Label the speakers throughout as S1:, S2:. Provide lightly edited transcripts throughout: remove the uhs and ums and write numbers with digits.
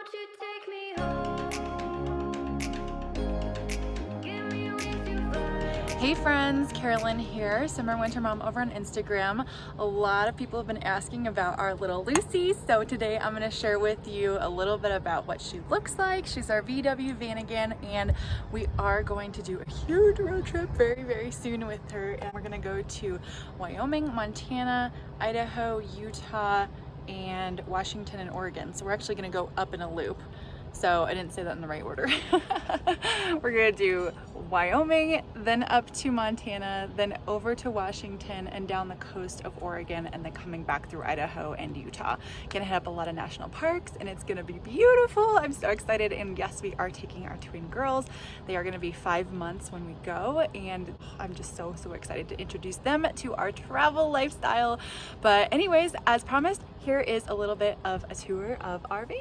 S1: Won't you take me home? Give me wings to fly.
S2: Hey friends, Carolyn here, Summer Winter Mom over on Instagram. A lot of people have been asking about our little Lucy, so today I'm going to share with you a little bit about what she looks like. She's our VW Vanagon, and we are going to do a huge road trip very, very soon with her, and we're going to go to Wyoming, Montana, Idaho, Utah, and Washington and Oregon. So we're actually going to go up in a loop. So I didn't say that in the right order. We're gonna do Wyoming, then up to Montana, then over to Washington and down the coast of Oregon, and then coming back through Idaho and Utah. Gonna hit up a lot of national parks, and it's gonna be beautiful. I'm so excited, and yes, we are taking our twin girls. They are gonna be 5 months when we go, and I'm just so excited to introduce them to our travel lifestyle. But anyways, as promised, here is a little bit of a tour of our van.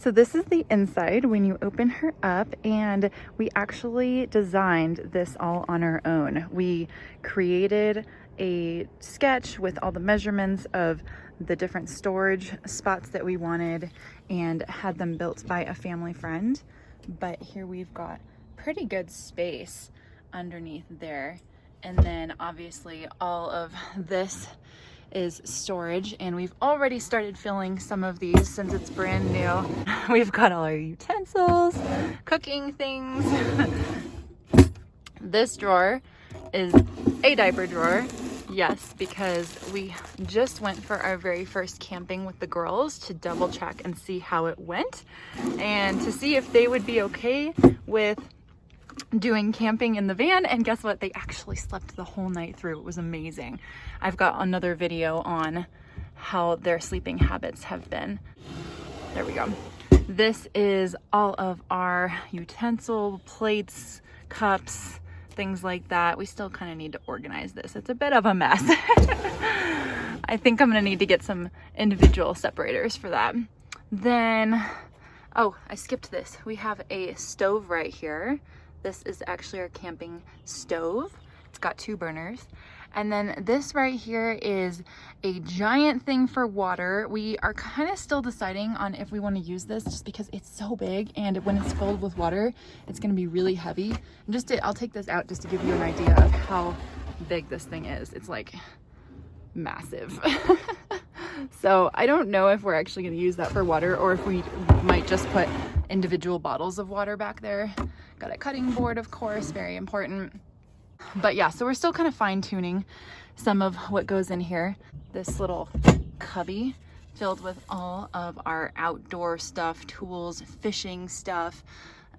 S2: So this is the inside when you open her up, and we actually designed this all on our own. We created a sketch with all the measurements of the different storage spots that we wanted and had them built by a family friend. But here we've got pretty good space underneath there. And then obviously all of this is storage, and we've already started filling some of these since it's brand new. We've got all our utensils, cooking things. This drawer is a diaper drawer. Yes, because we just went for our very first camping with the girls to double check and see how it went, and to see if they would be okay with doing camping in the van. And guess what? They actually slept the whole night through. It was amazing. I've got another video on how their sleeping habits have been. There we go. This is all of our utensil, plates, cups, things like that. We still kind of need to organize this. It's a bit of a mess. I think I'm gonna need to get some individual separators for that. Then, oh, I skipped this. We have a stove right here. This is actually our camping stove. It's got 2 burners. And then this right here is a giant thing for water. We are kind of still deciding on if we want to use this, just because it's so big, and when it's filled with water, it's going to be really heavy. And I'll take this out just to give you an idea of how big this thing is. It's like massive. So I don't know if we're actually going to use that for water, or if we might just put individual bottles of water back there. Got a cutting board, of course, very important. But yeah, so we're still kind of fine-tuning some of what goes in here. This little cubby filled with all of our outdoor stuff, tools, fishing stuff.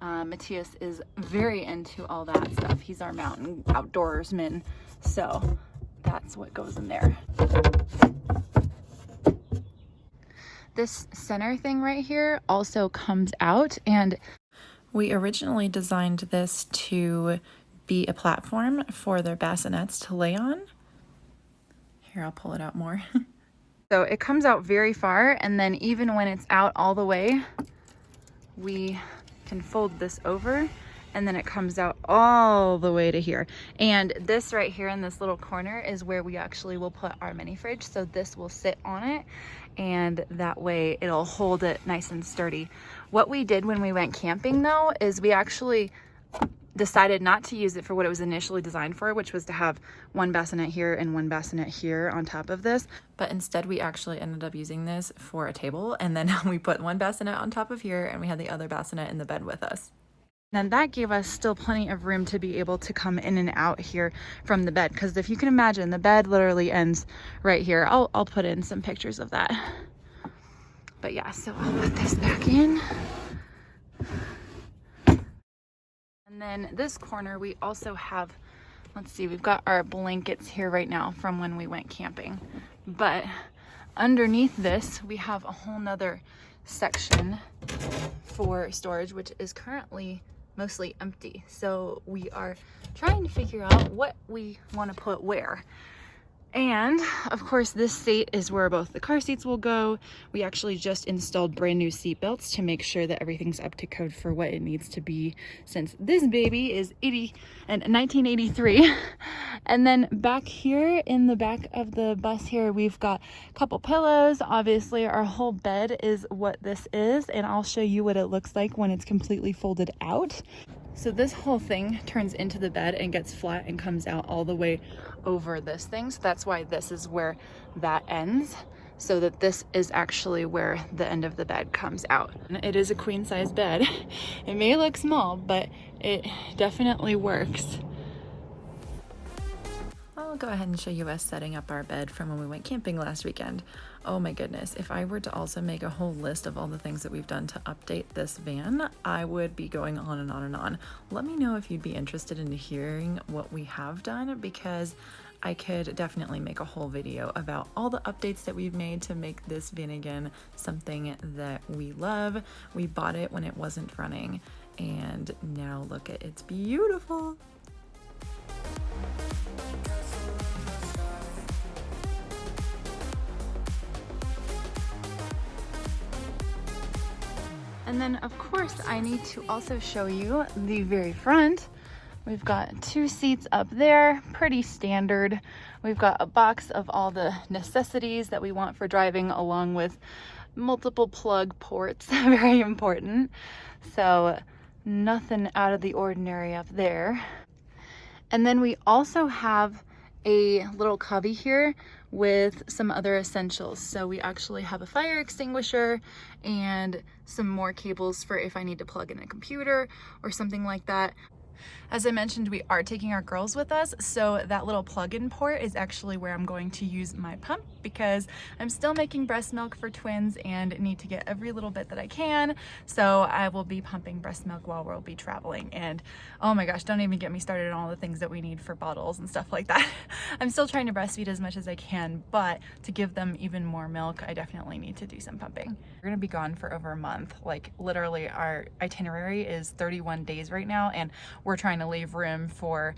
S2: Matthias is very into all that stuff. He's our mountain outdoorsman, so that's what goes in there. This center thing right here also comes out, and we originally designed this to be a platform for their bassinets to lay on. Here, I'll pull it out more. So it comes out very far, and then even when it's out all the way, we can fold this over, and then it comes out all the way to here. And this right here in this little corner is where we actually will put our mini fridge. So this will sit on it, and that way it'll hold it nice and sturdy. What we did when we went camping though, is we actually decided not to use it for what it was initially designed for, which was to have 1 bassinet here and 1 bassinet here on top of this. But instead we actually ended up using this for a table, and then we put 1 bassinet on top of here, and we had the other bassinet in the bed with us. Then that gave us still plenty of room to be able to come in and out here from the bed, because if you can imagine, the bed literally ends right here. I'll put in some pictures of that. But yeah, so I'll put this back in. And then this corner, we also have let's see, we've got our blankets here right now from when we went camping. But underneath this, we have a whole nother section for storage, which is currently mostly empty. So we are trying to figure out what we want to put where. And of course, this seat is where both the car seats will go. We actually just installed brand new seat belts to make sure that everything's up to code for what it needs to be, since this baby is 1983. And then back here in the back of the bus here, we've got a couple pillows. Obviously, our whole bed is what this is, and I'll show you what it looks like when it's completely folded out. So this whole thing turns into the bed and gets flat and comes out all the way over this thing. So that's why this is where that ends, so that this is actually where the end of the bed comes out. And it is a queen size bed. It may look small, but it definitely works. I'll go ahead and show you us setting up our bed from when we went camping last weekend. Oh my goodness, if I were to also make a whole list of all the things that we've done to update this van, I would be going on and on and on. Let me know if you'd be interested in hearing what we have done, because I could definitely make a whole video about all the updates that we've made to make this VANAGON something that we love. We bought it when it wasn't running, and now look at it's beautiful. And then of course I need to also show you the very front. We've got 2 seats up there, pretty standard. We've got a box of all the necessities that we want for driving, along with multiple plug ports, very important. So nothing out of the ordinary up there. And then we also have a little cubby here with some other essentials. So we actually have a fire extinguisher and some more cables for if I need to plug in a computer or something like that. As I mentioned, we are taking our girls with us, so that little plug-in port is actually where I'm going to use my pump, because I'm still making breast milk for twins and need to get every little bit that I can. So I will be pumping breast milk while we'll be traveling. And oh my gosh, don't even get me started on all the things that we need for bottles and stuff like that. I'm still trying to breastfeed as much as I can, but to give them even more milk, I definitely need to do some pumping. We're gonna be gone for over a month. Like literally our itinerary is 31 days right now, and we're trying to leave room for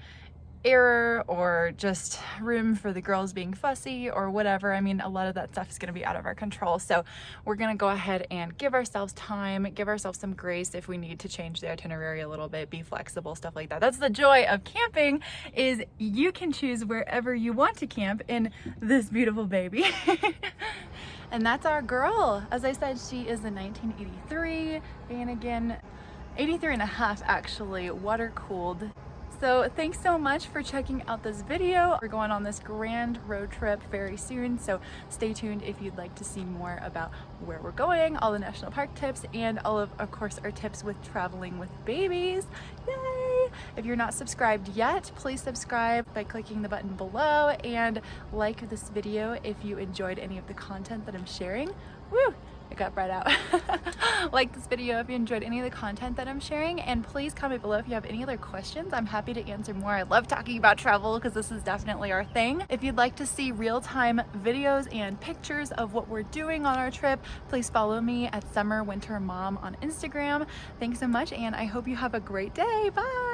S2: error or just room for the girls being fussy or whatever. I mean, a lot of that stuff is going to be out of our control. So we're going to go ahead and give ourselves time, give ourselves some grace if we need to change the itinerary a little bit, be flexible, stuff like that. That's the joy of camping, is you can choose wherever you want to camp in this beautiful baby. And that's our girl. As I said, she is a 1983 VANAGON, 83 and a half actually, water cooled. So thanks so much for checking out this video. We're going on this grand road trip very soon, so stay tuned if you'd like to see more about where we're going, all the national park tips, and all of course our tips with traveling with babies. Yay! If you're not subscribed yet, please subscribe by clicking the button below, and like this video if you enjoyed any of the content that I'm sharing. Woo! It got right out. Like this video if you enjoyed any of the content that I'm sharing, and please comment below if you have any other questions. I'm happy to answer more. I love talking about travel because this is definitely our thing. If you'd like to see real-time videos and pictures of what we're doing on our trip, please follow me at Summer Winter Mom on Instagram. Thanks so much, and I hope you have a great day. Bye!